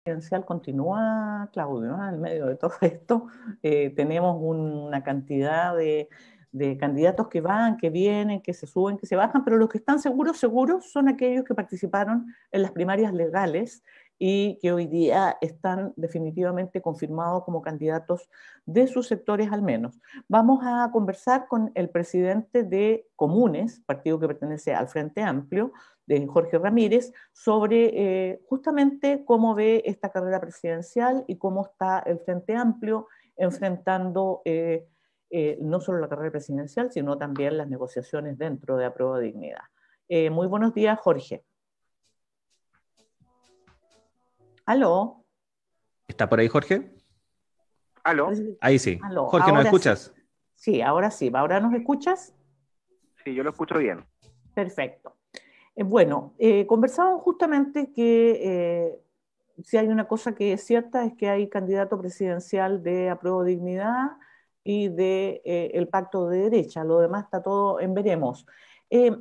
presidencial continúa, Claudio, ¿no? En medio de todo esto. Tenemos una cantidad de candidatos que van, que vienen, que se suben, que se bajan, pero los que están seguros, seguros, son aquellos que participaron en las primarias legales y que hoy día están definitivamente confirmados como candidatos de sus sectores al menos. Vamos a conversar con el presidente de Comunes, partido que pertenece al Frente Amplio, de Jorge Ramírez, sobre justamente cómo ve esta carrera presidencial y cómo está el Frente Amplio enfrentando no solo la carrera presidencial, sino también las negociaciones dentro de Apruebo Dignidad. Muy buenos días, Jorge. ¿Aló? ¿Está por ahí, Jorge? ¿Aló? Ahí sí. ¿Aló? Jorge, ¿nos Ahora sí. escuchas? Sí, ahora sí. ¿Ahora nos escuchas? Sí, yo lo escucho bien. Perfecto. Bueno, conversábamos justamente que si hay una cosa que es cierta es que hay candidato presidencial de Apruebo Dignidad y de el Pacto de Derecha. Lo demás está todo en veremos. Eh,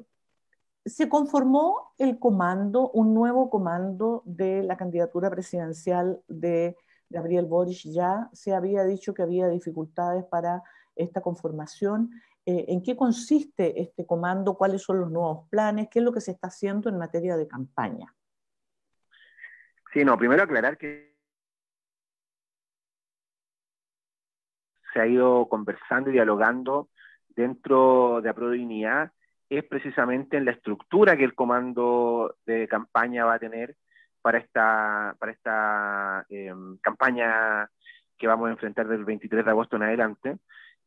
Se conformó el comando, un nuevo comando de la candidatura presidencial de Gabriel Boric. Ya se había dicho que había dificultades para esta conformación. ¿En qué consiste este comando? ¿Cuáles son los nuevos planes? ¿Qué es lo que se está haciendo en materia de campaña? Sí, no, primero aclarar que se ha ido conversando y dialogando dentro de Dignidad es precisamente en la estructura que el comando de campaña va a tener para esta campaña que vamos a enfrentar del 23 de agosto en adelante.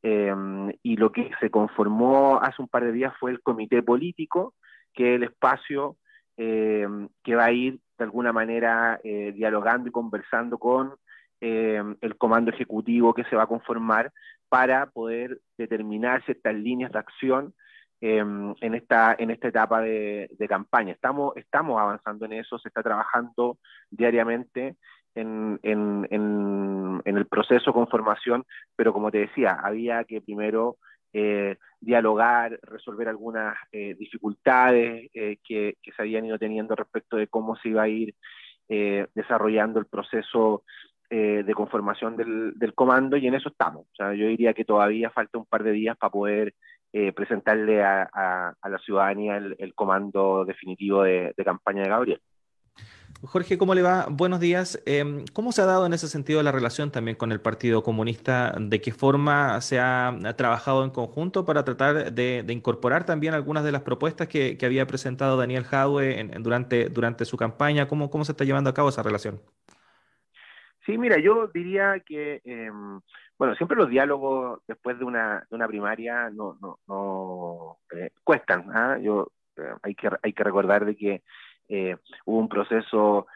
Y lo que se conformó hace un par de días fue el comité político, que es el espacio que va a ir de alguna manera dialogando y conversando con el comando ejecutivo que se va a conformar para poder determinar ciertas líneas de acción en esta etapa de campaña. Estamos avanzando en eso, se está trabajando diariamente en el proceso de conformación, pero como te decía, había que primero dialogar, resolver algunas dificultades que se habían ido teniendo respecto de cómo se iba a ir desarrollando el proceso de conformación del comando, y en eso estamos. O sea, yo diría que todavía falta un par de días para poder presentarle a la ciudadanía el comando definitivo de campaña de Gabriel. Jorge, ¿cómo le va? Buenos días. ¿Cómo se ha dado en ese sentido la relación también con el Partido Comunista? ¿De qué forma se ha trabajado en conjunto para tratar de incorporar también algunas de las propuestas que había presentado Daniel Jadwe durante su campaña? ¿Cómo se está llevando a cabo esa relación? Sí, mira, yo diría que, bueno, siempre los diálogos después de una primaria no cuestan. ¿Ah? Hay que recordar de que hubo un proceso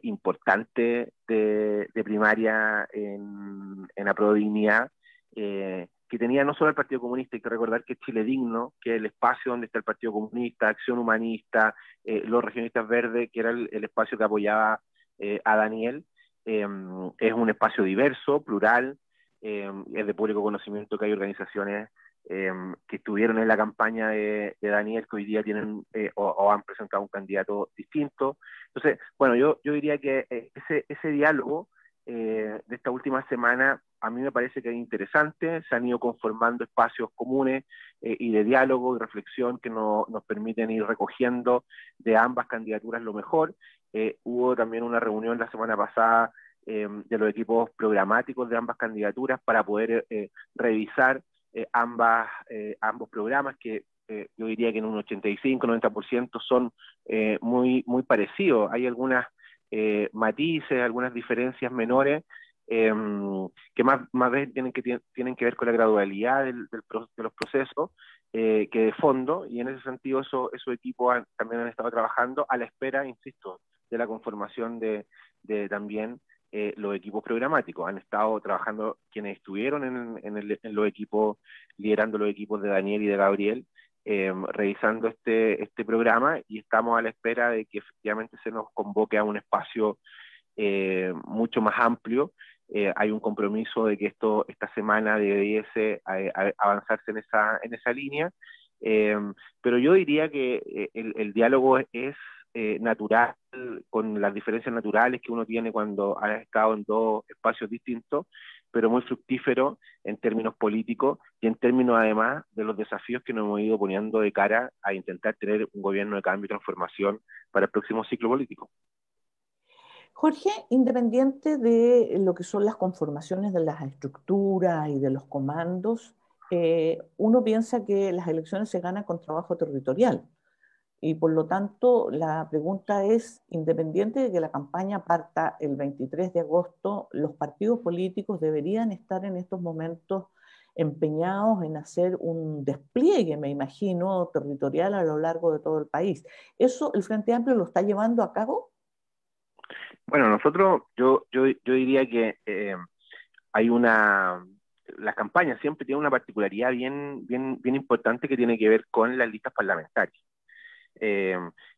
importante de primaria en Apruebo Dignidad, que tenía no solo el Partido Comunista. Hay que recordar que Chile Digno, que es el espacio donde está el Partido Comunista, Acción Humanista, los Regionistas Verdes, que era el espacio que apoyaba a Daniel, es un espacio diverso, plural, es de público conocimiento que hay organizaciones que estuvieron en la campaña de Daniel, que hoy día tienen o han presentado un candidato distinto. Entonces, bueno, yo diría que ese diálogo de esta última semana a mí me parece que es interesante. Se han ido conformando espacios comunes y de diálogo y reflexión que nos permiten ir recogiendo de ambas candidaturas lo mejor. Hubo también una reunión la semana pasada de los equipos programáticos de ambas candidaturas para poder revisar ambos programas que yo diría que en un 85-90% son muy parecidos. Hay algunas matices, algunas diferencias menores eh, que más bien tienen que ver con la gradualidad de los procesos que de fondo, y en ese sentido esos equipos también han estado trabajando a la espera, insisto, de la conformación de también los equipos programáticos. Han estado trabajando quienes estuvieron en los equipos, liderando los equipos de Daniel y de Gabriel, revisando este programa, y estamos a la espera de que efectivamente se nos convoque a un espacio mucho más amplio. Hay un compromiso de que esta semana debiese avanzarse en esa línea, pero yo diría que el diálogo es natural, con las diferencias naturales que uno tiene cuando ha estado en dos espacios distintos, pero muy fructífero en términos políticos y en términos además de los desafíos que nos hemos ido poniendo de cara a intentar tener un gobierno de cambio y transformación para el próximo ciclo político. Jorge, independiente de lo que son las conformaciones de las estructuras y de los comandos, uno piensa que las elecciones se ganan con trabajo territorial. Y por lo tanto, la pregunta es, independiente de que la campaña parta el 23 de agosto, los partidos políticos deberían estar en estos momentos empeñados en hacer un despliegue, me imagino, territorial a lo largo de todo el país. ¿Eso el Frente Amplio lo está llevando a cabo? Bueno, nosotros, yo diría que las campañas siempre tienen una particularidad bien importante que tiene que ver con las listas parlamentarias.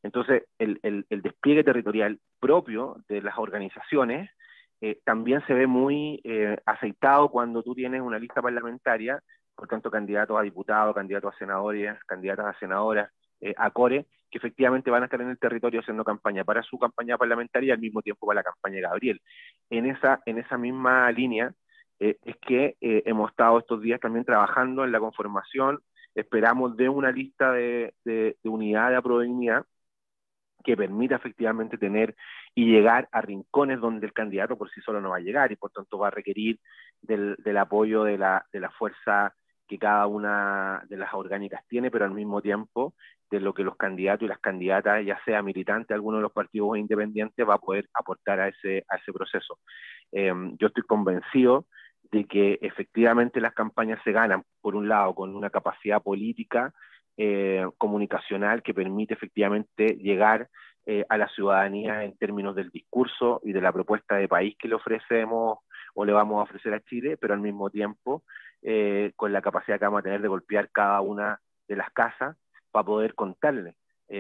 Entonces, el despliegue territorial propio de las organizaciones también se ve muy aceitado cuando tú tienes una lista parlamentaria, por tanto, candidatos a diputados, candidatos a senadores, candidatas a senadoras, a core, que efectivamente van a estar en el territorio haciendo campaña para su campaña parlamentaria y al mismo tiempo para la campaña de Gabriel. En esa misma línea es que hemos estado estos días también trabajando en la conformación, esperamos, de una lista de unidad de aprobabilidad que permita efectivamente tener y llegar a rincones donde el candidato por sí solo no va a llegar y por tanto va a requerir del apoyo de la fuerza que cada una de las orgánicas tiene, pero al mismo tiempo de lo que los candidatos y las candidatas, ya sea militante de alguno de los partidos o independientes, va a poder aportar a ese proceso. Yo estoy convencido de que efectivamente las campañas se ganan, por un lado, con una capacidad política, comunicacional, que permite efectivamente llegar a la ciudadanía en términos del discurso y de la propuesta de país que le ofrecemos o le vamos a ofrecer a Chile, pero al mismo tiempo con la capacidad que vamos a tener de golpear cada una de las casas para poder contarle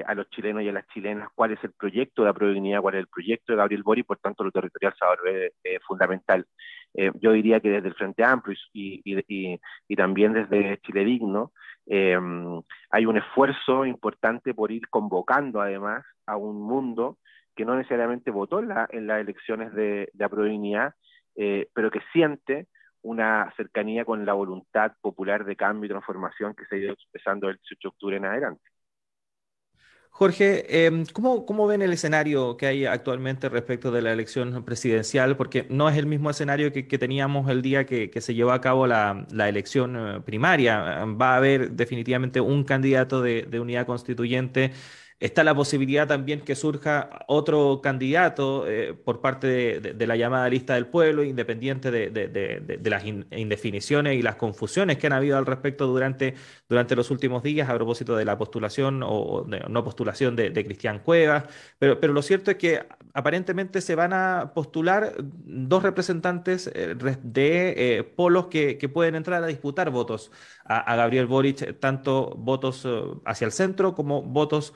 a los chilenos y a las chilenas cuál es el proyecto de aprobabilidad, cuál es el proyecto de Gabriel Boric, por tanto lo territorial se va a volver fundamental. Yo diría que desde el Frente Amplio y también desde Chile Digno hay un esfuerzo importante por ir convocando además a un mundo que no necesariamente votó en las elecciones de aprobabilidad, pero que siente una cercanía con la voluntad popular de cambio y transformación que se ha ido expresando el 18 de octubre en adelante. Jorge, ¿cómo ven el escenario que hay actualmente respecto de la elección presidencial? Porque no es el mismo escenario que teníamos el día que se llevó a cabo la elección primaria. Va a haber definitivamente un candidato de unidad constituyente. Está la posibilidad también que surja otro candidato por parte de la llamada lista del pueblo, independiente de las indefiniciones y las confusiones que han habido al respecto durante los últimos días a propósito de la postulación o no postulación de Cristian Cuevas. Pero lo cierto es que aparentemente se van a postular dos representantes de polos que pueden entrar a disputar votos a Gabriel Boric, tanto votos hacia el centro como votos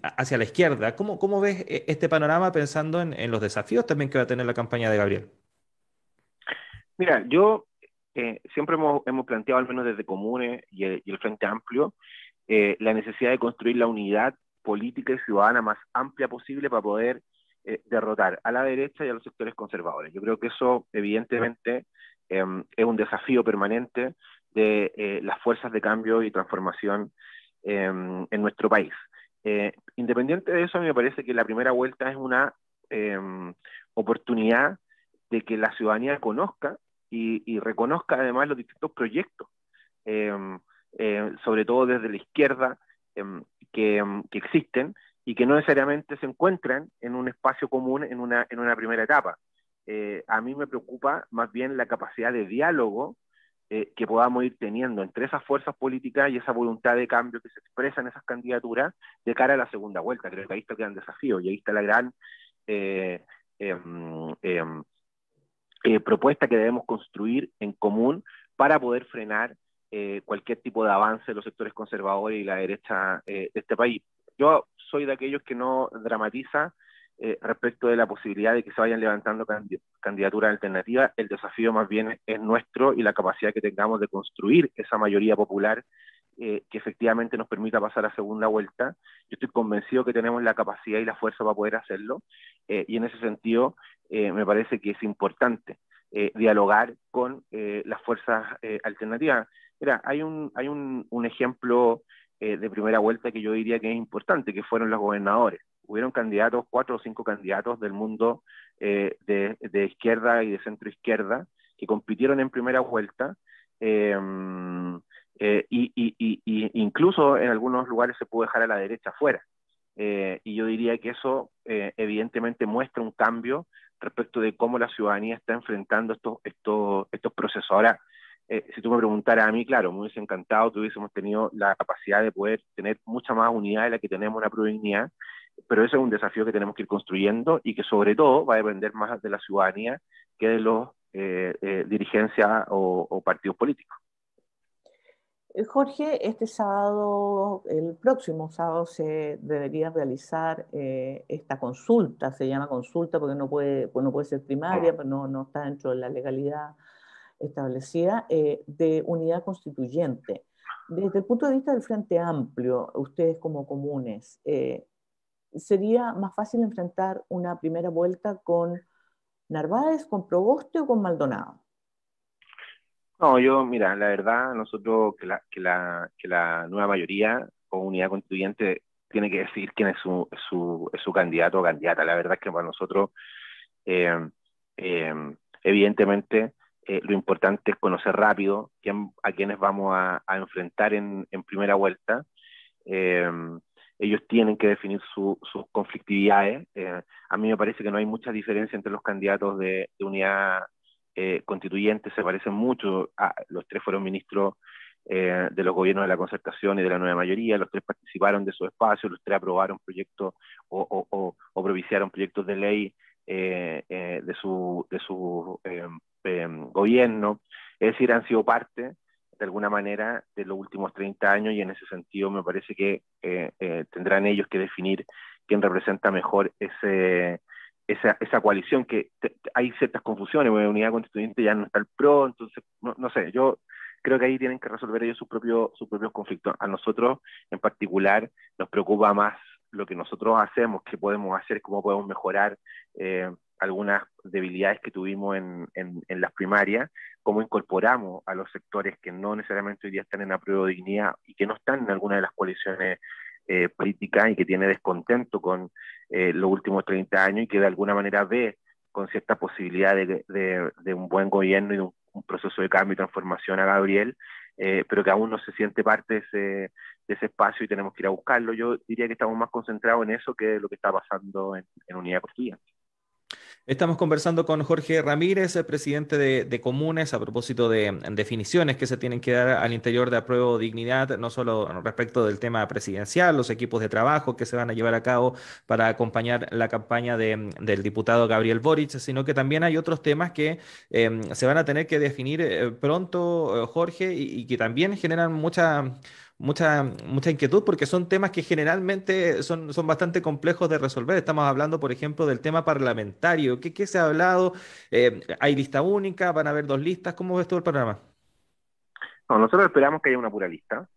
hacia la izquierda. ¿Cómo ves este panorama pensando en los desafíos también que va a tener la campaña de Gabriel? Mira, yo siempre hemos planteado, al menos desde Comunes y el Frente Amplio, la necesidad de construir la unidad política y ciudadana más amplia posible para poder derrotar a la derecha y a los sectores conservadores. Yo creo que eso evidentemente es un desafío permanente de las fuerzas de cambio y transformación en nuestro país. Independiente de eso, a mí me parece que la primera vuelta es una oportunidad de que la ciudadanía conozca y reconozca además los distintos proyectos, sobre todo desde la izquierda, que existen y que no necesariamente se encuentran en un espacio común en una primera etapa. A mí me preocupa más bien la capacidad de diálogo que podamos ir teniendo entre esas fuerzas políticas y esa voluntad de cambio que se expresa en esas candidaturas de cara a la segunda vuelta. Creo que ahí está el gran desafío y ahí está la gran propuesta que debemos construir en común para poder frenar cualquier tipo de avance de los sectores conservadores y la derecha de este país. Yo soy de aquellos que no dramatiza respecto de la posibilidad de que se vayan levantando candidaturas alternativas. El desafío más bien es nuestro y la capacidad que tengamos de construir esa mayoría popular que efectivamente nos permita pasar a segunda vuelta. Yo estoy convencido que tenemos la capacidad y la fuerza para poder hacerlo, y en ese sentido me parece que es importante dialogar con las fuerzas alternativas. Mira, hay un ejemplo de primera vuelta que yo diría que es importante, que fueron los gobernadores. Hubieron candidatos, 4 o 5 candidatos del mundo de izquierda y de centro izquierda que compitieron en primera vuelta, y incluso en algunos lugares se pudo dejar a la derecha fuera. Y yo diría que eso evidentemente muestra un cambio respecto de cómo la ciudadanía está enfrentando estos procesos. Ahora, si tú me preguntaras a mí, claro, me hubiese encantado que hubiésemos tenido la capacidad de poder tener mucha más unidad de la que tenemos en la Prodignidad, pero ese es un desafío que tenemos que ir construyendo y que sobre todo va a depender más de la ciudadanía que de los dirigencias o partidos políticos. Jorge, este sábado, el próximo sábado, se debería realizar esta consulta. Se llama consulta porque no puede ser primaria, pero no está dentro de la legalidad establecida, de unidad constituyente. Desde el punto de vista del Frente Amplio, ustedes como comunes, ¿sería más fácil enfrentar una primera vuelta con Narváez, con Proboste o con Maldonado? No, mira, la verdad, nosotros que la nueva mayoría o unidad constituyente tiene que decidir quién es su candidato o candidata. La verdad es que para nosotros, eh, eh, evidentemente, lo importante es conocer rápido a quiénes vamos a enfrentar en primera vuelta. Eh, Ellos tienen que definir sus conflictividades. A mí me parece que no hay mucha diferencia entre los candidatos de unidad constituyentes, se parecen mucho. Los 3 fueron ministros de los gobiernos de la concertación y de la nueva mayoría, los 3 participaron de su espacio, los 3 aprobaron proyectos o propiciaron proyectos de ley de su gobierno. Es decir, han sido parte de alguna manera de los últimos 30 años, y en ese sentido me parece que tendrán ellos que definir quién representa mejor esa coalición, que hay ciertas confusiones, porque Unidad Constituyente ya no está el PRO, entonces, no sé, yo creo que ahí tienen que resolver ellos sus propios conflictos. A nosotros, en particular, nos preocupa más lo que nosotros hacemos, qué podemos hacer, cómo podemos mejorar algunas debilidades que tuvimos en las primarias, cómo incorporamos a los sectores que no necesariamente hoy día están en Apruebo Dignidad y que no están en alguna de las coaliciones políticas y que tiene descontento con los últimos 30 años y que de alguna manera ve con cierta posibilidad de un buen gobierno y de un proceso de cambio y transformación a Gabriel, pero que aún no se siente parte de ese espacio y tenemos que ir a buscarlo. Yo diría que estamos más concentrados en eso que lo que está pasando en Unidad Constituyente. Estamos conversando con Jorge Ramírez, el presidente de Comunes, a propósito de definiciones que se tienen que dar al interior de Apruebo Dignidad, no solo respecto del tema presidencial, los equipos de trabajo que se van a llevar a cabo para acompañar la campaña del diputado Gabriel Boric, sino que también hay otros temas que se van a tener que definir pronto, Jorge, y que también generan mucha inquietud porque son temas que generalmente son bastante complejos de resolver. Estamos hablando, por ejemplo, del tema parlamentario. ¿Qué se ha hablado? ¿Hay lista única? ¿Van a haber 2 listas? ¿Cómo ves todo el panorama? No, nosotros esperamos que haya una pura lista.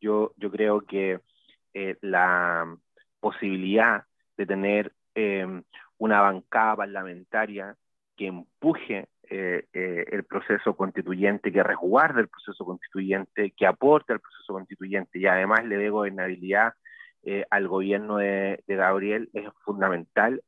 Yo creo que la posibilidad de tener una bancada parlamentaria que empuje el proceso constituyente, que resguarde el proceso constituyente, que aporte al proceso constituyente y además le dé gobernabilidad al gobierno de Gabriel es fundamental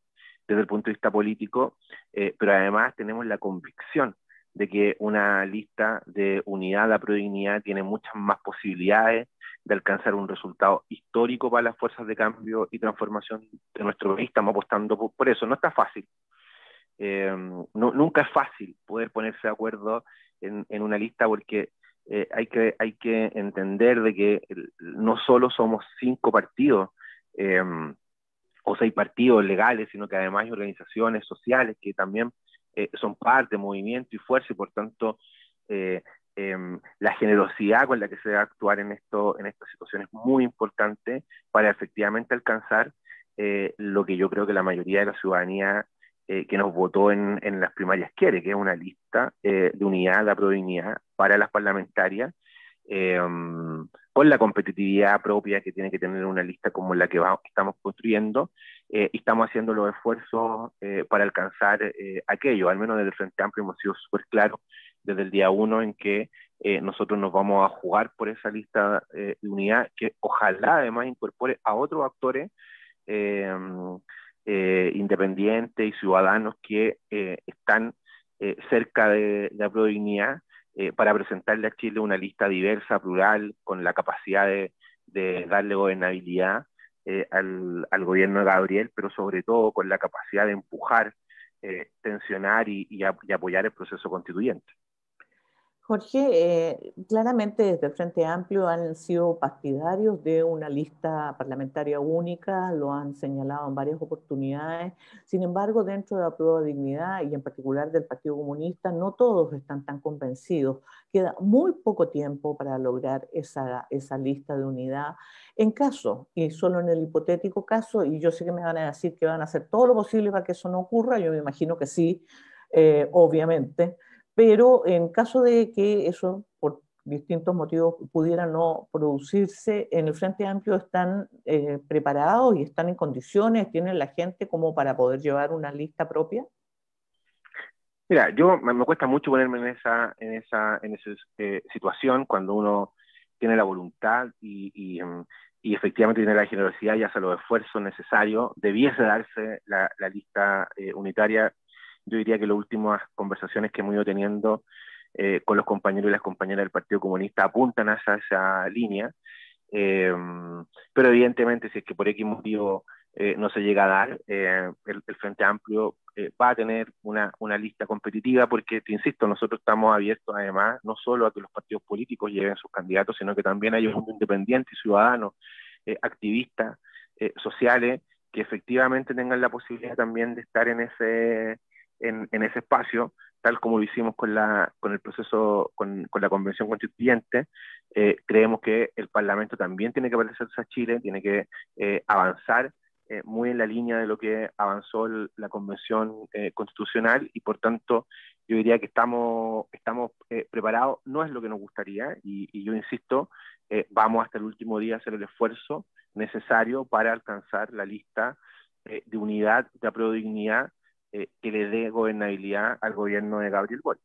desde el punto de vista político, pero además tenemos la convicción de que una lista de unidad de Prodignidad tiene muchas más posibilidades de alcanzar un resultado histórico para las fuerzas de cambio y transformación de nuestro país. Estamos apostando por eso. No está fácil. Nunca es fácil poder ponerse de acuerdo en una lista porque hay que entender de que no solo somos 5 partidos o 6 partidos legales, sino que además hay organizaciones sociales que también son parte, movimiento y fuerza, y por tanto la generosidad con la que se debe actuar en estas situaciones es muy importante para efectivamente alcanzar lo que yo creo que la mayoría de la ciudadanía que nos votó en las primarias quiere, que es una lista de unidad de Prodignidad para las parlamentarias, con la competitividad propia que tiene que tener una lista como la que estamos construyendo, y estamos haciendo los esfuerzos para alcanzar aquello. Al menos desde el Frente Amplio hemos sido súper claros desde el día 1 en que nosotros nos vamos a jugar por esa lista de unidad, que ojalá además incorpore a otros actores eh, independientes y ciudadanos que están cerca de la Prodignidad, para presentarle a Chile una lista diversa, plural, con la capacidad de darle gobernabilidad al gobierno de Gabriel, pero sobre todo con la capacidad de empujar, tensionar y apoyar el proceso constituyente. Jorge, claramente desde el Frente Amplio han sido partidarios de una lista parlamentaria única, lo han señalado en varias oportunidades. Sin embargo, dentro de la Prueba de Dignidad y en particular del Partido Comunista, no todos están tan convencidos. Queda muy poco tiempo para lograr esa lista de unidad. En caso, y solo en el hipotético caso, y yo sé que me van a decir que van a hacer todo lo posible para que eso no ocurra, yo me imagino que sí, obviamente. Pero en caso de que eso, por distintos motivos, pudiera no producirse, en el Frente Amplio están preparados y están en condiciones, tienen la gente como para poder llevar una lista propia. Mira, me cuesta mucho ponerme en esa situación cuando uno tiene la voluntad y efectivamente tiene la generosidad y hace los esfuerzos necesarios. Debiese darse la lista unitaria. Yo diría que las últimas conversaciones que hemos ido teniendo con los compañeros y las compañeras del Partido Comunista apuntan hacia esa línea, pero evidentemente si es que por X motivo no se llega a dar, el Frente Amplio va a tener una lista competitiva, porque, te insisto, nosotros estamos abiertos además no solo a que los partidos políticos lleven sus candidatos, sino que también hay un mundo independiente y ciudadanos, activistas, sociales, que efectivamente tengan la posibilidad también de estar en ese espacio, tal como lo hicimos con el proceso, con la Convención Constituyente. Creemos que el Parlamento también tiene que parecerse a Chile, tiene que avanzar muy en la línea de lo que avanzó la Convención Constitucional, y por tanto yo diría que estamos preparados. No es lo que nos gustaría, y yo insisto, vamos hasta el último día a hacer el esfuerzo necesario para alcanzar la lista de unidad, de Prodignidad, que le dé gobernabilidad al gobierno de Gabriel Boric.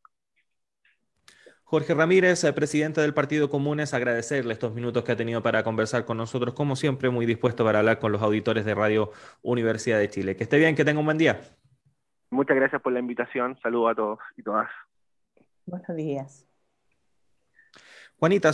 Jorge Ramírez, presidente del Partido Comunes, agradecerle estos minutos que ha tenido para conversar con nosotros, como siempre, muy dispuesto para hablar con los auditores de Radio Universidad de Chile. Que esté bien, que tenga un buen día. Muchas gracias por la invitación. Saludos a todos y todas. Buenos días. Juanita,